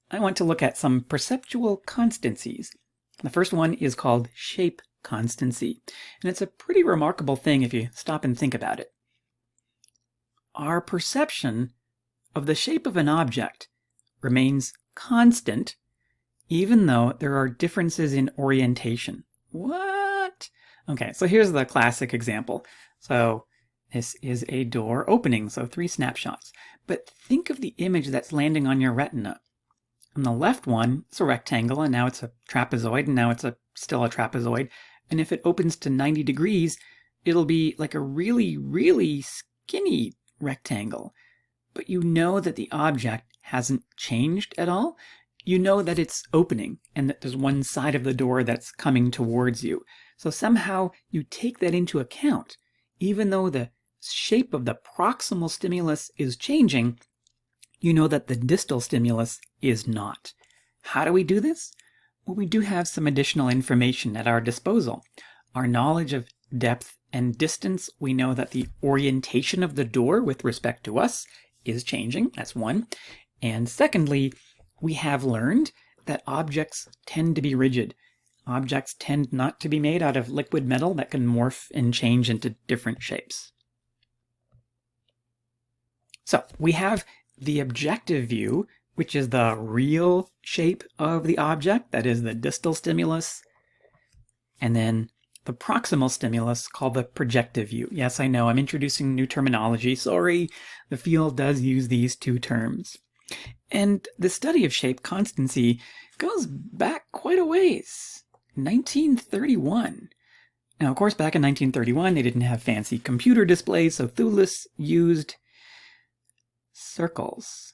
I want to look at some perceptual constancies. The first one is called shape constancy, and it's a pretty remarkable thing if you stop and think about it. Our perception of the shape of an object remains constant even though there are differences in orientation. What? Okay, so here's the classic example. So this is a door opening, so 3 snapshots. But think of the image that's landing on your retina. On the left one, it's a rectangle, and now it's a trapezoid, and now it's still a trapezoid. And if it opens to 90 degrees, it'll be like a really, really skinny rectangle. But you know that the object hasn't changed at all. You know that it's opening, and that there's one side of the door that's coming towards you. So somehow you take that into account. Even though the shape of the proximal stimulus is changing, you know that the distal stimulus is not. How do we do this? Well, we do have some additional information at our disposal. Our knowledge of depth and distance, we know that the orientation of the door with respect to us is changing. That's one. And secondly, we have learned that objects tend to be rigid. Objects tend not to be made out of liquid metal that can morph and change into different shapes. So we have the objective view, which is the real shape of the object, that is the distal stimulus, and then the proximal stimulus called the projective view. Yes, I know, I'm introducing new terminology. Sorry, the field does use these two terms. And the study of shape constancy goes back quite a ways. 1931. Now, of course, back in 1931, they didn't have fancy computer displays, so Thulis used circles.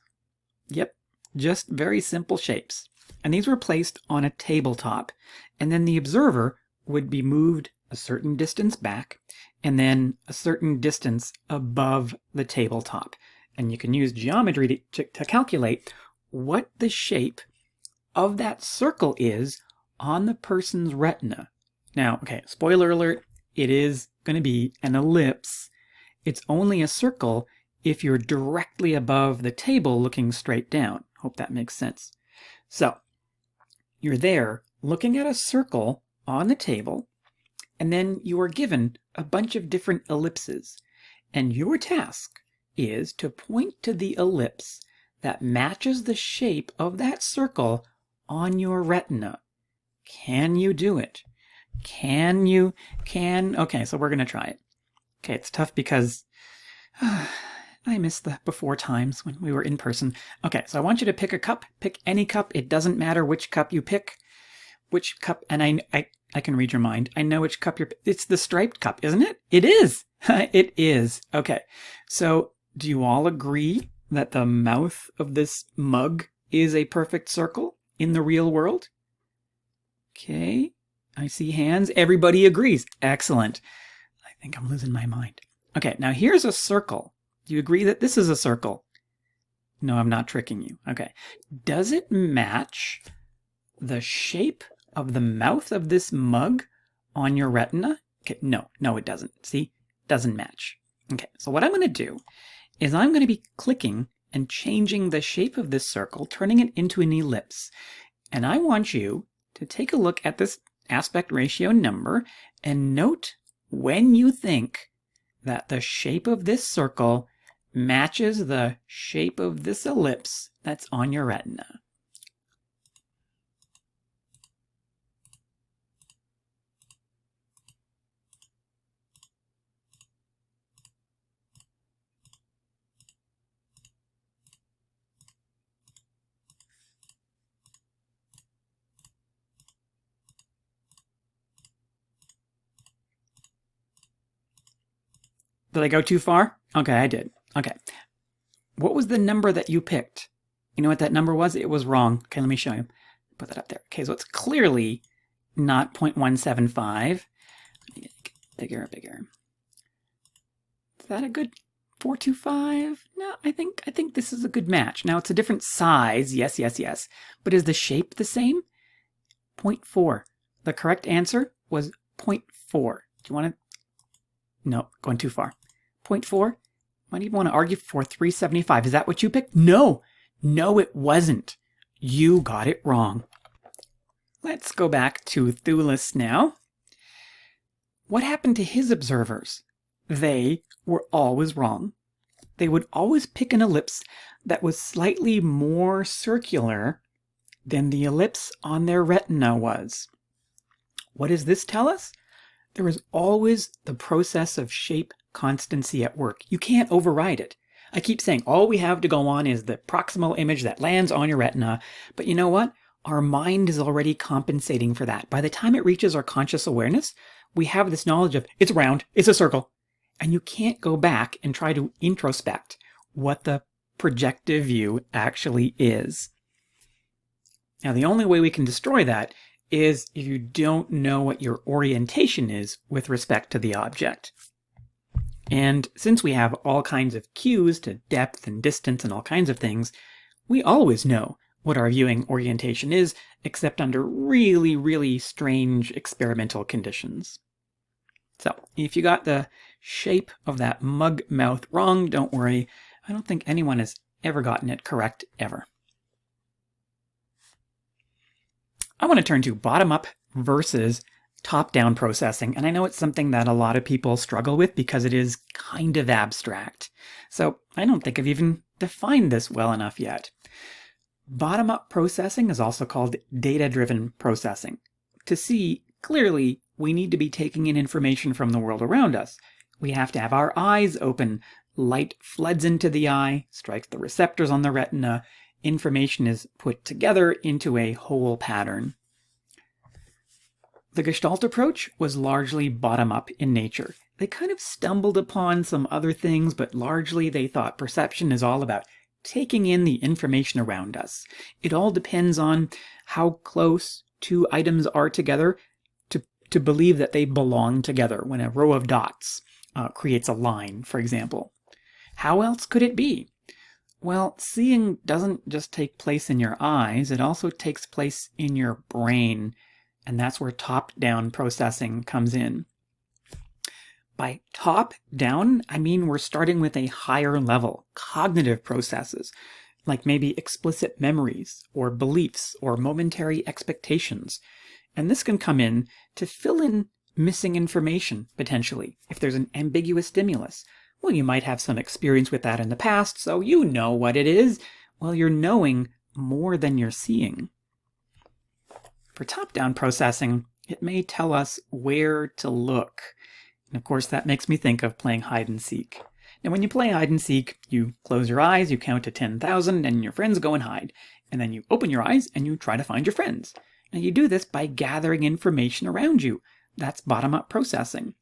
Yep, just very simple shapes. And these were placed on a tabletop. And then the observer would be moved a certain distance back, and then a certain distance above the tabletop. And you can use geometry to calculate what the shape of that circle is on the person's retina. Now, okay, spoiler alert, it is going to be an ellipse. It's only a circle if you're directly above the table looking straight down. Hope that makes sense. So, you're there looking at a circle on the table, and then you are given a bunch of different ellipses. And your task is to point to the ellipse that matches the shape of that circle on your retina. Can you do it? Okay, so we're going to try it. Okay, it's tough because I miss the before times when we were in person. Okay, so I want you to pick a cup. Pick any cup. It doesn't matter which cup you pick. Which cup, and I can read your mind. I know which cup it's the striped cup, isn't it? It is. It is. Okay, so do you all agree that the mouth of this mug is a perfect circle in the real world? Okay, I see hands. Everybody agrees. Excellent. I think I'm losing my mind. Okay, now here's a circle. Do you agree that this is a circle? No, I'm not tricking you. Okay. Does it match the shape of the mouth of this mug on your retina? Okay, no, it doesn't. See? Doesn't match. Okay, so what I'm going to do is I'm going to be clicking and changing the shape of this circle, turning it into an ellipse. And I want you to take a look at this aspect ratio number and note when you think that the shape of this circle matches the shape of this ellipse that's on your retina. Did I go too far? Okay, I did. Okay. What was the number that you picked? You know what that number was? It was wrong. Okay, let me show you. Put that up there. Okay, so it's clearly not 0.175. Let me get bigger. Is that a good 425? No, I think this is a good match. Now, it's a different size. Yes. But is the shape the same? 0.4. The correct answer was 0.4. Do you want to? No, going too far. 0.4? Might even want to argue for 375. Is that what you picked? No, it wasn't. You got it wrong. Let's go back to Thulis now. What happened to his observers? They were always wrong. They would always pick an ellipse that was slightly more circular than the ellipse on their retina was. What does this tell us? There is always the process of shape constancy at work. You can't override it. I keep saying all we have to go on is the proximal image that lands on your retina, but you know what? Our mind is already compensating for that. By the time it reaches our conscious awareness, we have this knowledge of it's round, it's a circle, and you can't go back and try to introspect what the projective view actually is. Now, the only way we can destroy that is if you don't know what your orientation is with respect to the object. And since we have all kinds of cues to depth and distance and all kinds of things, we always know what our viewing orientation is, except under really, really strange experimental conditions. So, if you got the shape of that mug mouth wrong, don't worry. I don't think anyone has ever gotten it correct, ever. I want to turn to bottom-up versus top-down processing, and I know it's something that a lot of people struggle with because it is kind of abstract. So I don't think I've even defined this well enough yet. Bottom-up processing is also called data-driven processing. To see clearly, we need to be taking in information from the world around us. We have to have our eyes open. Light floods into the eye, strikes the receptors on the retina. Information is put together into a whole pattern. The Gestalt approach was largely bottom-up in nature. They kind of stumbled upon some other things, but largely they thought perception is all about taking in the information around us. It all depends on how close two items are together to believe that they belong together when a row of dots creates a line, for example. How else could it be? Well, seeing doesn't just take place in your eyes, it also takes place in your brain, and that's where top-down processing comes in. By top-down, I mean we're starting with a higher level, cognitive processes, like maybe explicit memories, or beliefs, or momentary expectations. And this can come in to fill in missing information, potentially, if there's an ambiguous stimulus. Well, you might have some experience with that in the past, so you know what it is. Well, you're knowing more than you're seeing. For top-down processing, it may tell us where to look. And of course, that makes me think of playing hide and seek. Now, when you play hide and seek, you close your eyes, you count to 10,000, and your friends go and hide. And then you open your eyes and you try to find your friends. Now, you do this by gathering information around you. That's bottom-up processing.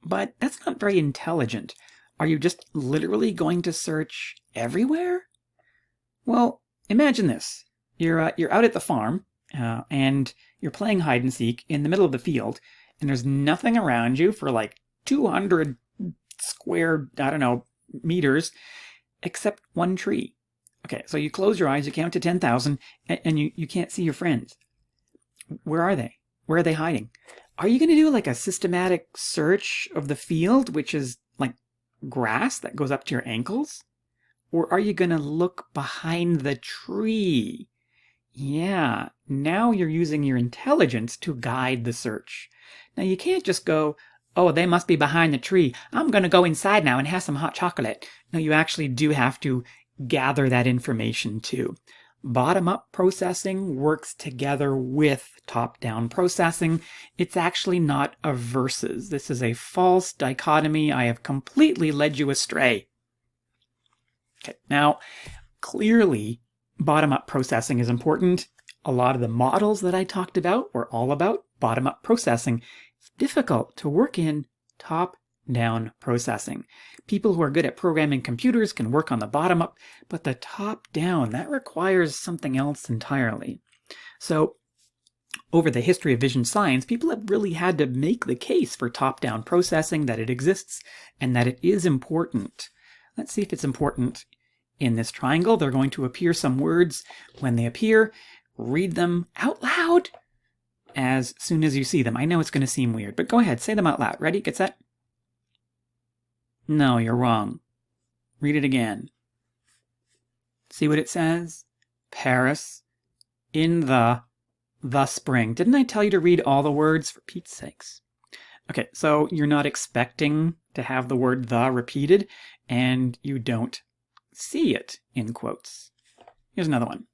But that's not very intelligent. Are you just literally going to search everywhere? Well, imagine this. You're out at the farm, and you're playing hide and seek in the middle of the field, and there's nothing around you for like 200 square, meters, except one tree. Okay, so you close your eyes, you count to 10,000, and you can't see your friends. Where are they? Where are they hiding? Are you going to do like a systematic search of the field, which is like grass that goes up to your ankles? Or are you going to look behind the tree? Yeah, now you're using your intelligence to guide the search. Now you can't just go, oh, they must be behind the tree. I'm going to go inside now and have some hot chocolate. No, you actually do have to gather that information too. Bottom-up processing works together with top-down processing. It's actually not a versus. This is a false dichotomy. I have completely led you astray. Okay, now, clearly, bottom-up processing is important. A lot of the models that I talked about were all about bottom-up processing. It's difficult to work in top-down processing. People who are good at programming computers can work on the bottom-up, but the top-down, that requires something else entirely. So, over the history of vision science, people have really had to make the case for top-down processing, that it exists, and that it is important. Let's see if it's important in this triangle. They're going to appear some words. When they appear, read them out loud as soon as you see them. I know it's going to seem weird, but go ahead, say them out loud. Ready? Get set? No, you're wrong. Read it again. See what it says? Paris, in the spring. Didn't I tell you to read all the words, for Pete's sakes? Okay, so you're not expecting to have the word the repeated, and you don't see it in quotes. Here's another one.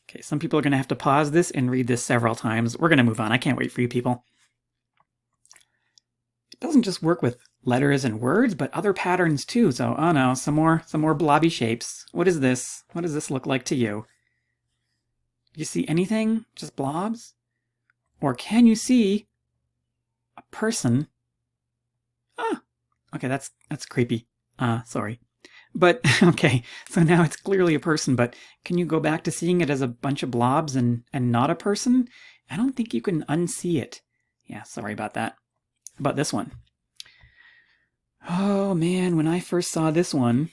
Okay, some people are going to have to pause this and read this several times. We're going to move on. I can't wait for you people. It doesn't just work with letters and words, but other patterns too. So, oh no, some more blobby shapes. What is this? What does this look like to you? Do you see anything? Just blobs? Or can you see a person? Ah, okay, that's creepy. Sorry. But, okay, so now it's clearly a person, but can you go back to seeing it as a bunch of blobs and not a person? I don't think you can unsee it. Yeah, sorry about that. How about this one? Oh man, when I first saw this one,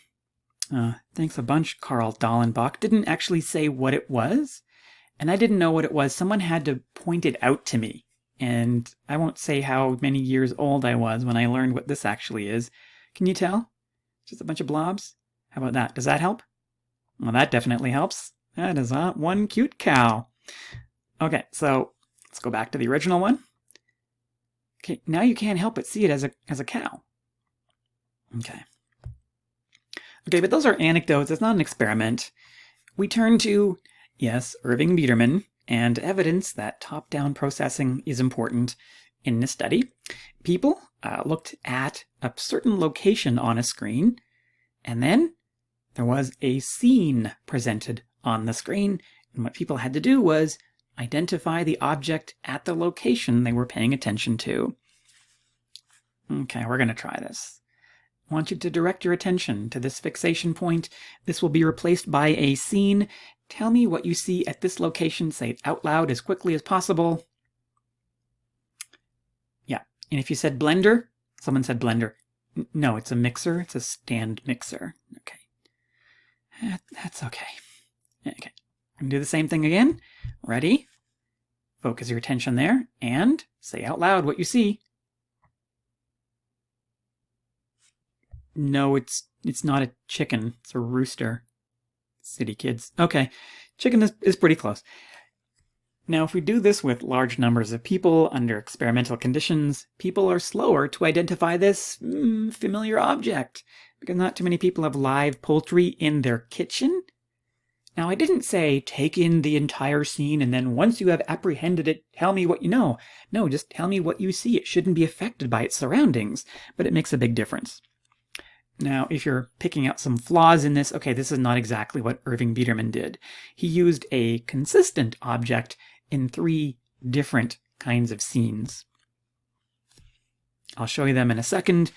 thanks a bunch, Carl Dallenbach, didn't actually say what it was, and I didn't know what it was. Someone had to point it out to me, and I won't say how many years old I was when I learned what this actually is. Can you tell? Just a bunch of blobs? How about that? Does that help? Well, that definitely helps. That is one cute cow. Okay, so let's go back to the original one. Okay, now you can't help but see it as a cow. Okay. Okay, but those are anecdotes. It's not an experiment. We turn to, yes, Irving Biederman, and evidence that top-down processing is important in this study. People looked at a certain location on a screen, and then there was a scene presented on the screen, and what people had to do was identify the object at the location they were paying attention to. Okay, we're going to try this. I want you to direct your attention to this fixation point. This will be replaced by a scene. Tell me what you see at this location. Say it out loud as quickly as possible. Yeah, and if you said blender, someone said blender. No, it's a mixer. It's a stand mixer. Okay. That's okay. Okay. I'm going to do the same thing again. Ready? Focus your attention there and say out loud what you see. No, it's not a chicken. It's a rooster. City kids. Okay. Chicken is pretty close. Now, if we do this with large numbers of people under experimental conditions, people are slower to identify this familiar object, because not too many people have live poultry in their kitchen. Now, I didn't say take in the entire scene and then once you have apprehended it, tell me what you know. No, just tell me what you see. It shouldn't be affected by its surroundings, but it makes a big difference. Now, if you're picking out some flaws in this, okay, this is not exactly what Irving Biederman did. He used a consistent object in 3 different kinds of scenes. I'll show you them in a second.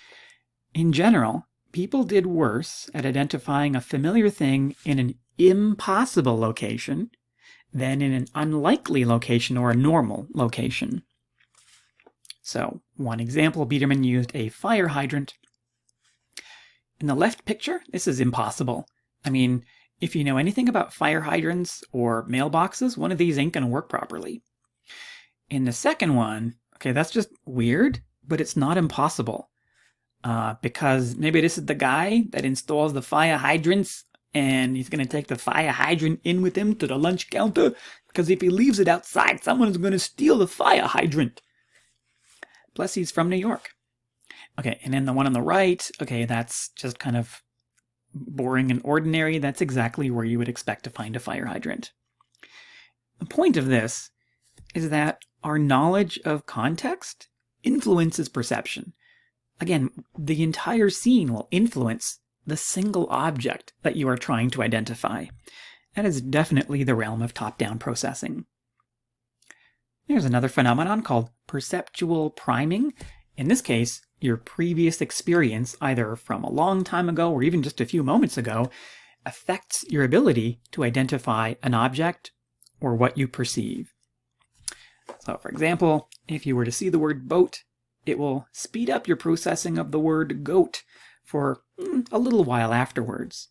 In general, people did worse at identifying a familiar thing in an impossible location than in an unlikely location or a normal location. So, one example, Biederman used a fire hydrant. In the left picture, this is impossible. I mean, if you know anything about fire hydrants or mailboxes, one of these ain't going to work properly. In the second one, okay, that's just weird, but it's not impossible. Because maybe this is the guy that installs the fire hydrants, and he's going to take the fire hydrant in with him to the lunch counter, because if he leaves it outside, someone's going to steal the fire hydrant. Plus, he's from New York. Okay, and then the one on the right, okay, that's just kind of boring and ordinary. That's exactly where you would expect to find a fire hydrant. The point of this is that our knowledge of context influences perception. Again, the entire scene will influence the single object that you are trying to identify. That is definitely the realm of top-down processing. There's another phenomenon called perceptual priming. In this case, your previous experience, either from a long time ago or even just a few moments ago, affects your ability to identify an object or what you perceive. So, for example, if you were to see the word boat, it will speed up your processing of the word goat for a little while afterwards.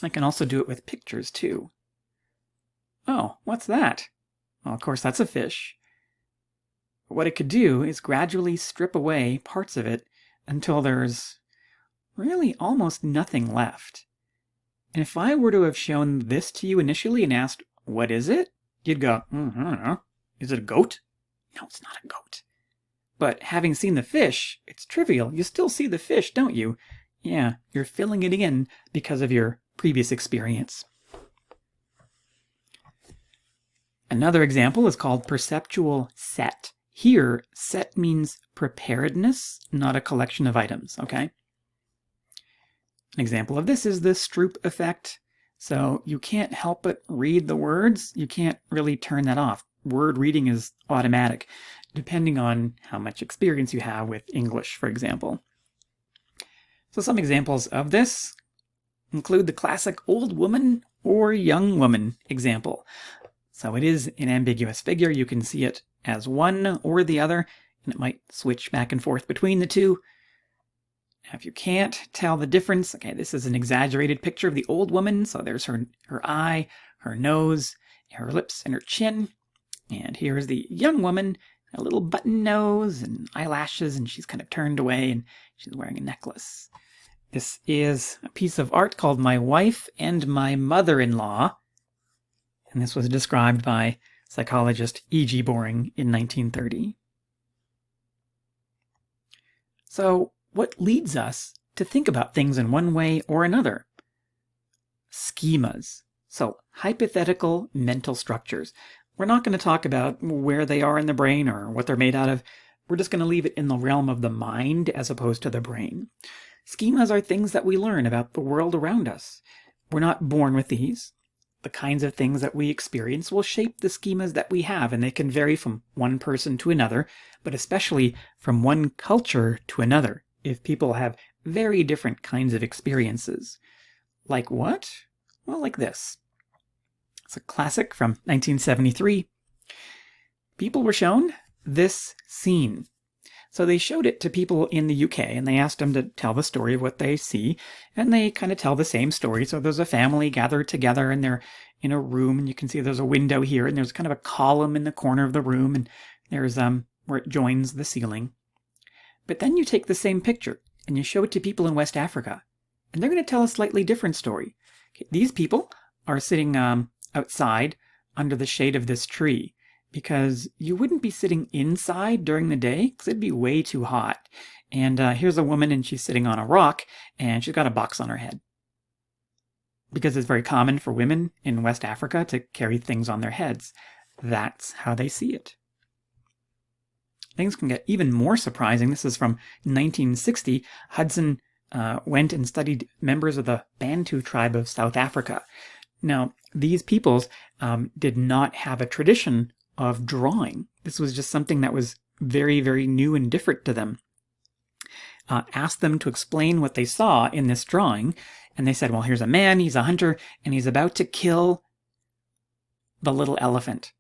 I can also do it with pictures, too. Oh, what's that? Well, of course, that's a fish. What it could do is gradually strip away parts of it until there's really almost nothing left. And if I were to have shown this to you initially and asked, what is it? You'd go, I don't know. Is it a goat? No, it's not a goat. But having seen the fish, it's trivial. You still see the fish, don't you? Yeah, you're filling it in because of your previous experience. Another example is called perceptual set. Here, set means preparedness, not a collection of items, okay? An example of this is the Stroop effect. So you can't help but read the words. You can't really turn that off. Word reading is automatic, depending on how much experience you have with English, for example. So some examples of this include the classic old woman or young woman example. So it is an ambiguous figure. You can see it as one or the other, and it might switch back and forth between the two. Now, if you can't tell the difference, okay, this is an exaggerated picture of the old woman. So there's her eye, her nose, her lips, and her chin. And here's the young woman, a little button nose and eyelashes, and she's kind of turned away, and she's wearing a necklace. This is a piece of art called My Wife and My Mother-in-Law. And this was described by psychologist E.G. Boring in 1930. So, what leads us to think about things in one way or another? Schemas. So, hypothetical mental structures. We're not going to talk about where they are in the brain or what they're made out of. We're just going to leave it in the realm of the mind as opposed to the brain. Schemas are things that we learn about the world around us. We're not born with these. The kinds of things that we experience will shape the schemas that we have, and they can vary from one person to another, but especially from one culture to another, if people have very different kinds of experiences. Like what? Well, like this. It's a classic from 1973. People were shown this scene. So they showed it to people in the UK, and they asked them to tell the story of what they see, and they kind of tell the same story. So there's a family gathered together, and they're in a room, and you can see there's a window here, and there's kind of a column in the corner of the room, and there's where it joins the ceiling. But then you take the same picture, and you show it to people in West Africa, and they're going to tell a slightly different story. Okay, these people are sitting outside under the shade of this tree, because you wouldn't be sitting inside during the day because it'd be way too hot. And here's a woman, and she's sitting on a rock, and she's got a box on her head. Because it's very common for women in West Africa to carry things on their heads. That's how they see it. Things can get even more surprising. This is from 1960. Hudson went and studied members of the Bantu tribe of South Africa. Now, these peoples did not have a tradition of drawing. This was just something that was very, very new and different to them. Asked them to explain what they saw in this drawing, and they said, well, here's a man, he's a hunter, and he's about to kill the little elephant.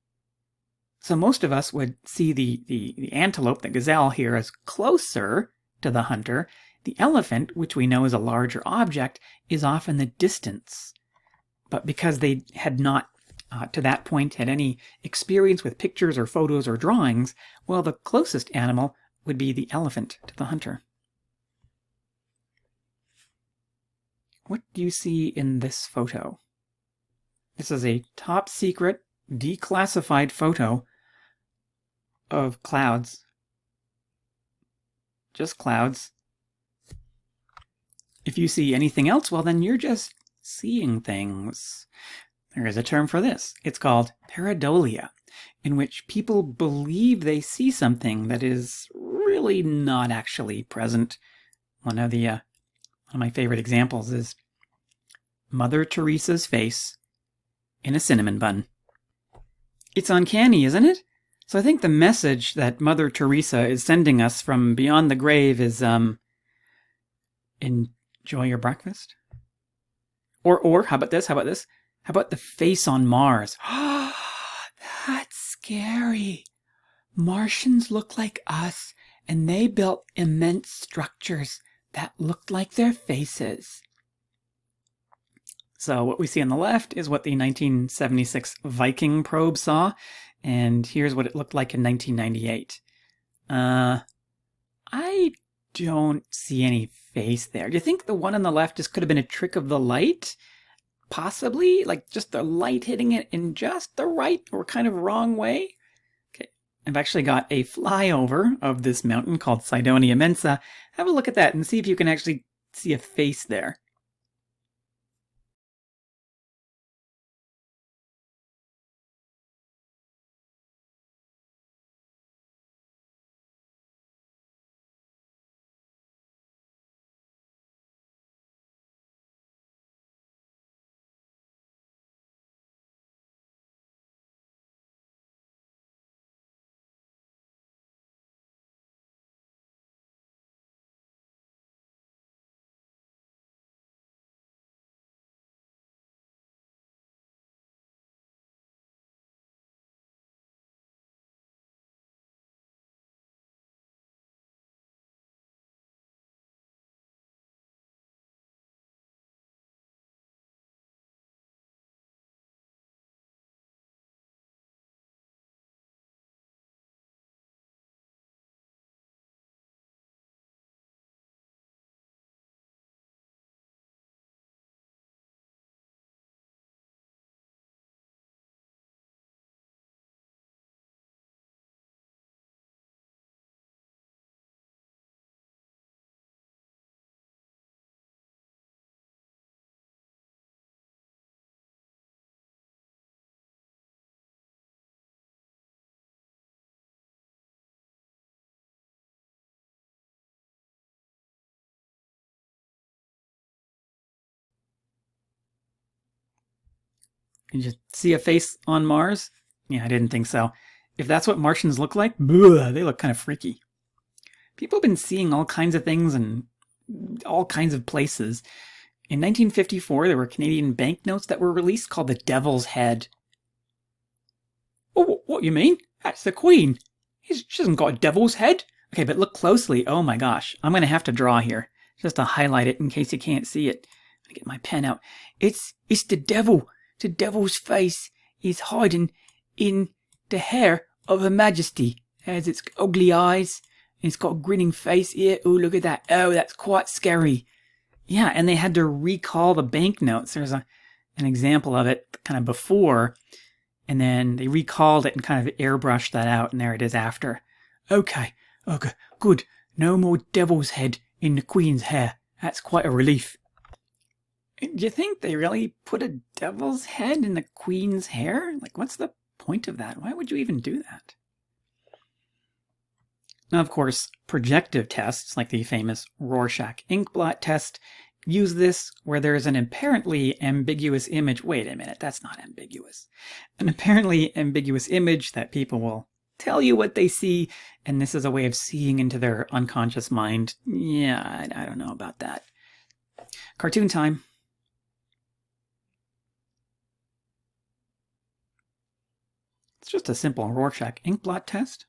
So most of us would see the antelope, the gazelle here, as closer to the hunter. The elephant, which we know is a larger object, is off in the distance. But because they had not to that point had any experience with pictures or photos or drawings, well, the closest animal would be the elephant to the hunter. What do you see in this photo? This is a top secret, declassified photo of clouds. Just clouds. If you see anything else, well, then you're just seeing things. There is a term for this. It's called pareidolia, in which people believe they see something that is really not actually present. One of my favorite examples is Mother Teresa's face in a cinnamon bun. It's uncanny, isn't it? So I think the message that Mother Teresa is sending us from beyond the grave is, enjoy your breakfast. Or how about this? How about the face on Mars? That's scary. Martians look like us, and they built immense structures that looked like their faces. So what we see on the left is what the 1976 Viking probe saw, and here's what it looked like in 1998. I don't see any face there. Do you think the one on the left just could have been a trick of the light? Possibly, like just the light hitting it in just the right or kind of wrong way? Okay, I've actually got a flyover of this mountain called Cydonia Mensa. Have a look at that and see if you can actually see a face there. Can you see a face on Mars? Yeah, I didn't think so. If that's what Martians look like, bleh, they look kind of freaky. People have been seeing all kinds of things in all kinds of places. In 1954, there were Canadian banknotes that were released called the Devil's Head. Oh, what you mean? That's the Queen. She hasn't got a devil's head. Okay, but look closely. Oh my gosh, I'm going to have to draw here just to highlight it in case you can't see it. I'm going to get my pen out. It's the devil. The devil's face is hiding in the hair of Her Majesty. It has its ugly eyes. And it's got a grinning face here. Oh, look at that. Oh, that's quite scary. Yeah, and they had to recall the banknotes. There's an example of it kind of before, and then they recalled it and kind of airbrushed that out, and there it is after. Okay, good. No more devil's head in the Queen's hair. That's quite a relief. Do you think they really put a devil's head in the Queen's hair? Like, what's the point of that? Why would you even do that? Now, of course, projective tests, like the famous Rorschach inkblot test, use this where there is an apparently ambiguous image. Wait a minute, that's not ambiguous. An apparently ambiguous image that people will tell you what they see, and this is a way of seeing into their unconscious mind. Yeah, I don't know about that. Cartoon time. It's just a simple Rorschach inkblot test.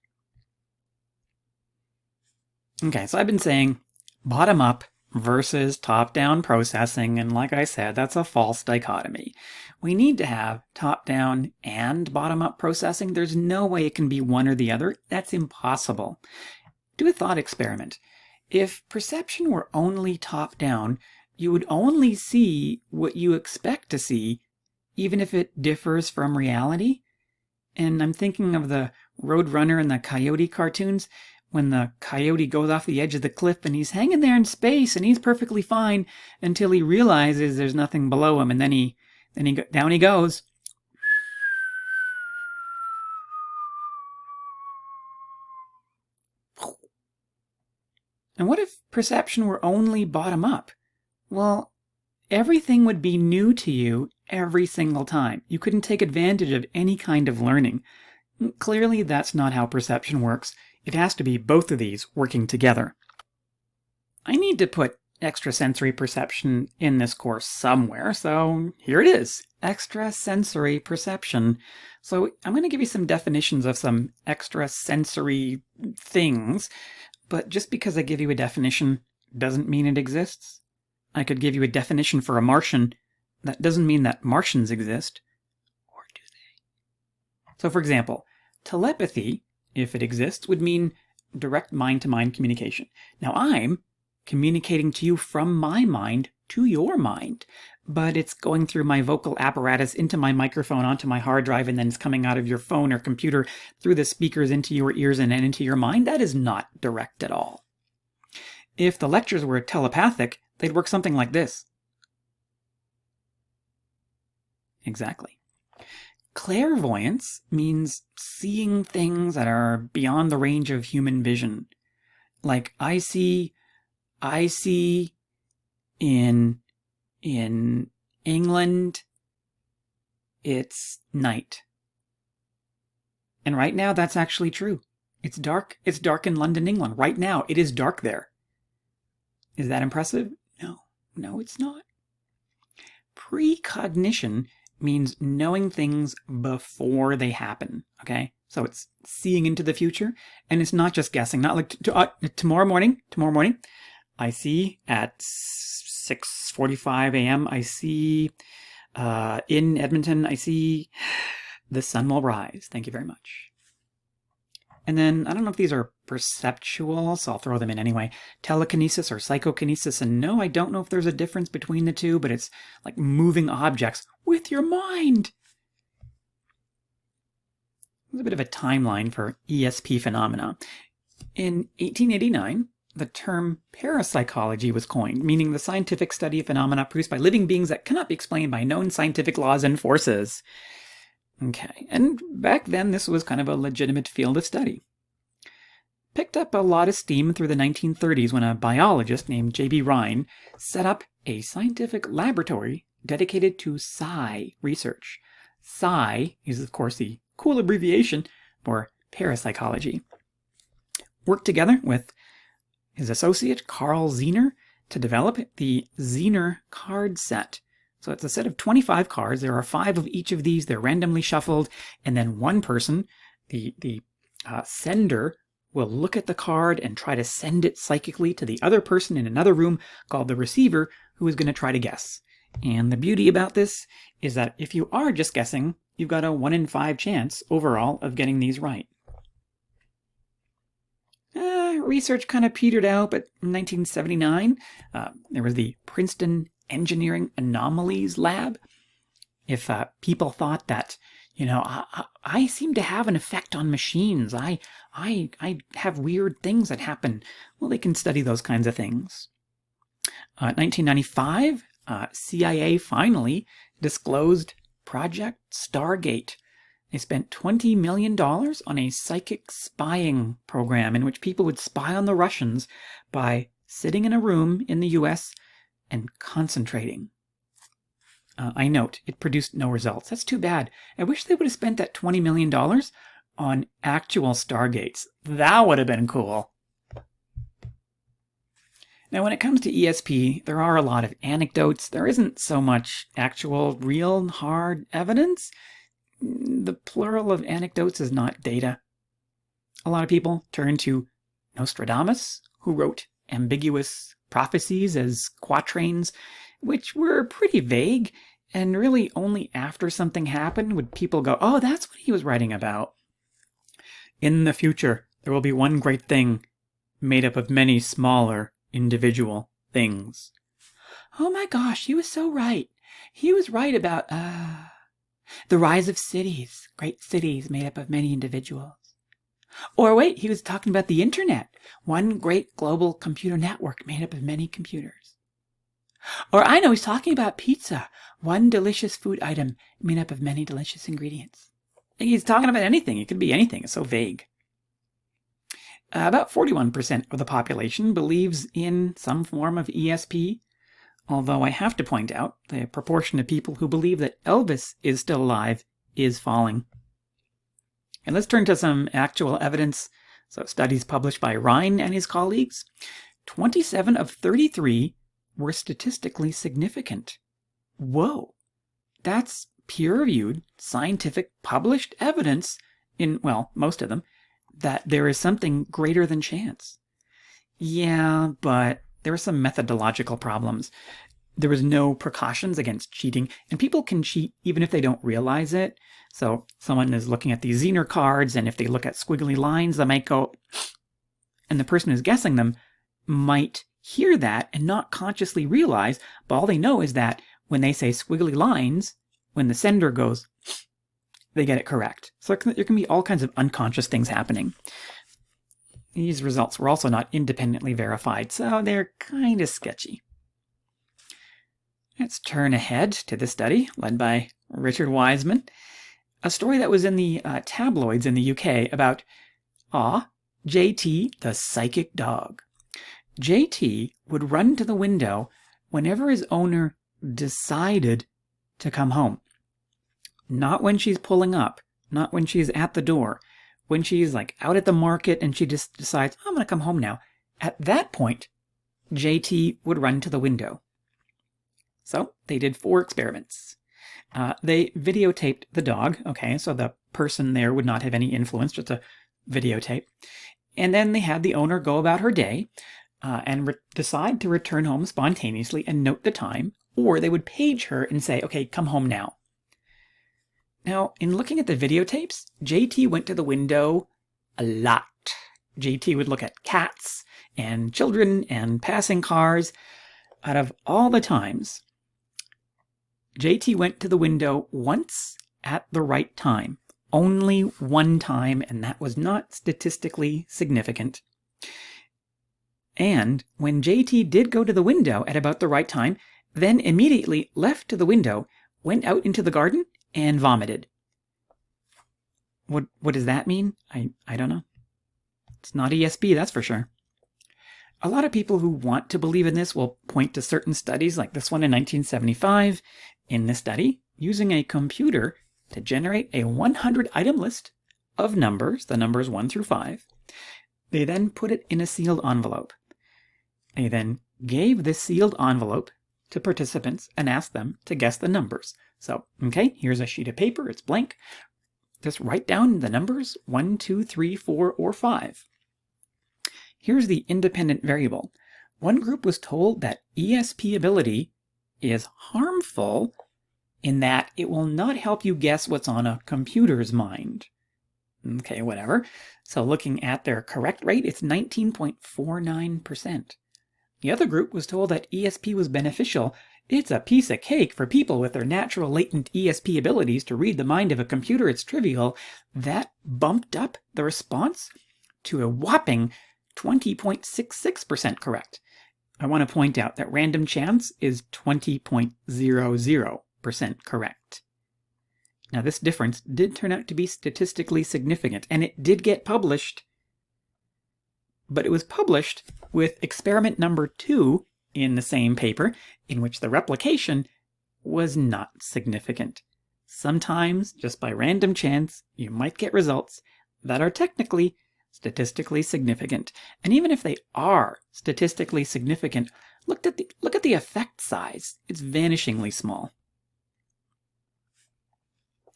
Okay, so I've been saying bottom-up versus top-down processing, and like I said, that's a false dichotomy. We need to have top-down and bottom-up processing. There's no way it can be one or the other. That's impossible. Do a thought experiment. If perception were only top-down, you would only see what you expect to see, even if it differs from reality. And I'm thinking of the Roadrunner and the Coyote cartoons. When the coyote goes off the edge of the cliff and he's hanging there in space and he's perfectly fine until he realizes there's nothing below him, and then down he goes. And what if perception were only bottom up? Well, everything would be new to you every single time. You couldn't take advantage of any kind of learning. Clearly, that's not how perception works. It has to be both of these working together. I need to put extrasensory perception in this course somewhere, so here it is, extrasensory perception. So I'm going to give you some definitions of some extrasensory things, but just because I give you a definition doesn't mean it exists. I could give you a definition for a Martian. That doesn't mean that Martians exist. Or do they? So for example, telepathy, if it exists, would mean direct mind-to-mind communication. Now I'm communicating to you from my mind to your mind. But it's going through my vocal apparatus into my microphone, onto my hard drive, and then it's coming out of your phone or computer through the speakers into your ears and then into your mind. That is not direct at all. If the lectures were telepathic, they'd work something like this. Exactly. Clairvoyance means seeing things that are beyond the range of human vision. Like I see in England, it's night. And right now, that's actually true. It's dark. It's dark in London, England. Right now, it is dark there. Is that impressive? No, it's not. Precognition means knowing things before they happen, okay? So it's seeing into the future, and it's not just guessing. Not like tomorrow morning, I see at 6:45 a.m., I see in Edmonton, I see the sun will rise. Thank you very much. And then, I don't know if these are perceptual, so I'll throw them in anyway. Telekinesis or psychokinesis. And no, I don't know if there's a difference between the two, but it's like moving objects with your mind. There's a bit of a timeline for ESP phenomena. In 1889, the term parapsychology was coined, meaning the scientific study of phenomena produced by living beings that cannot be explained by known scientific laws and forces. Okay, and back then this was kind of a legitimate field of study. Picked up a lot of steam through the 1930s when a biologist named J.B. Rhine set up a scientific laboratory dedicated to psi research. Psi is, of course, the cool abbreviation for parapsychology. Worked together with his associate, Carl Zener, to develop the Zener card set. So it's a set of 25 cards. There are 5 of each of these. They're randomly shuffled. And then one person, the sender, will look at the card and try to send it psychically to the other person in another room called the receiver, who is going to try to guess. And the beauty about this is that if you are just guessing, you've got a 1 in 5 chance overall of getting these right. Research kind of petered out, but in 1979, there was the Princeton Engineering Anomalies Lab. If people thought that, I seem to have an effect on machines. I have weird things that happen. Well, they can study those kinds of things. 1995, CIA finally disclosed Project Stargate. They spent $20 million on a psychic spying program in which people would spy on the Russians by sitting in a room in the U.S. and concentrating. I note, it produced no results. That's too bad. I wish they would have spent that $20 million on actual Stargates. That would have been cool. Now, when it comes to ESP, there are a lot of anecdotes. There isn't so much actual, real, hard evidence. The plural of anecdotes is not data. A lot of people turn to Nostradamus, who wrote ambiguous prophecies as quatrains, which were pretty vague, and really only after something happened would people go, oh, that's what he was writing about. In the future, there will be one great thing made up of many smaller individual things. Oh my gosh, he was so right. He was right about, the rise of cities, great cities made up of many individuals. Or wait, he was talking about the internet, one great global computer network made up of many computers. Or I know he's talking about pizza, one delicious food item made up of many delicious ingredients. He's talking about anything. It could be anything. It's so vague. About 41% of the population believes in some form of ESP, although I have to point out the proportion of people who believe that Elvis is still alive is falling. And let's turn to some actual evidence. So studies published by Rhine and his colleagues. 27 of 33 were statistically significant. Whoa. That's peer-reviewed, scientific, published evidence in, well, most of them, that there is something greater than chance. Yeah, but there were some methodological problems. There was no precautions against cheating, and people can cheat even if they don't realize it. So someone is looking at these Zener cards, and if they look at squiggly lines, they might go, and the person who's guessing them might hear that and not consciously realize, but all they know is that when they say squiggly lines, when the sender goes, they get it correct. So there can be all kinds of unconscious things happening. These results were also not independently verified, so they're kind of sketchy. Let's turn ahead to this study led by Richard Wiseman, a story that was in the tabloids in the UK about JT, the psychic dog. JT would run to the window whenever his owner decided to come home. Not when she's pulling up, not when she's at the door, when she's like out at the market and she just decides, I'm going to come home now. At that point, JT would run to the window. So they did 4 experiments. They videotaped the dog. Okay, so the person there would not have any influence, just a videotape. And then they had the owner go about her day and decide to return home spontaneously and note the time, or they would page her and say, okay, come home now. Now, in looking at the videotapes, JT went to the window a lot. JT would look at cats and children and passing cars. Out of all the times, JT went to the window once at the right time. Only one time, and that was not statistically significant. And when JT did go to the window at about the right time, then immediately left to the window, went out into the garden, and vomited. What does that mean? I don't know. It's not ESP, that's for sure. A lot of people who want to believe in this will point to certain studies like this one in 1975. In this study, using a computer to generate a 100-item list of numbers, the numbers 1 through 5, they then put it in a sealed envelope. They then gave this sealed envelope to participants and asked them to guess the numbers. So, okay, here's a sheet of paper, it's blank. Just write down the numbers 1, 2, 3, 4, or 5. Here's the independent variable. One group was told that ESP ability is harmful in that it will not help you guess what's on a computer's mind. Okay, whatever. So looking at their correct rate, it's 19.49%. The other group was told that ESP was beneficial. It's a piece of cake for people with their natural latent ESP abilities to read the mind of a computer. It's trivial. That bumped up the response to a whopping 20.66% correct. I want to point out that random chance is 20.00% correct. Now, this difference did turn out to be statistically significant, and it did get published, but it was published with experiment number 2 in the same paper, in which the replication was not significant. Sometimes, just by random chance, you might get results that are technically statistically significant. And even if they are statistically significant, look at the effect size. It's vanishingly small.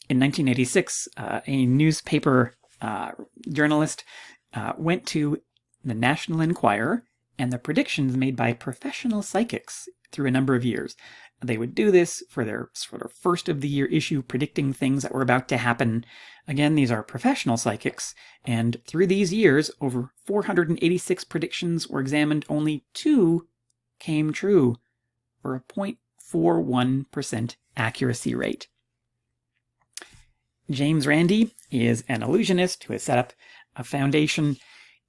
In 1986, a newspaper journalist went to the National Enquirer and the predictions made by professional psychics through a number of years. They would do this for their sort of first of the year issue, predicting things that were about to happen. Again, these are professional psychics, and through these years, over 486 predictions were examined. Only 2 came true, for a 0.41% accuracy rate. James Randi is an illusionist who has set up a foundation.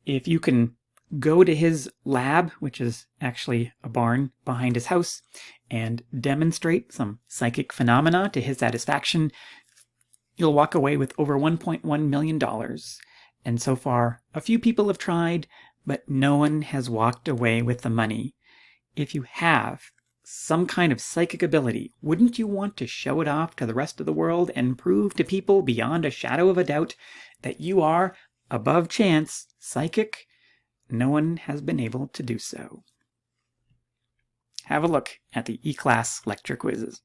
If you can go to his lab, which is actually a barn behind his house, and demonstrate some psychic phenomena to his satisfaction, you'll walk away with over $1.1 million. And so far, a few people have tried, but no one has walked away with the money. If you have some kind of psychic ability, wouldn't you want to show it off to the rest of the world and prove to people beyond a shadow of a doubt that you are, above chance, psychic? No one has been able to do so. Have a look at the E-Class lecture quizzes.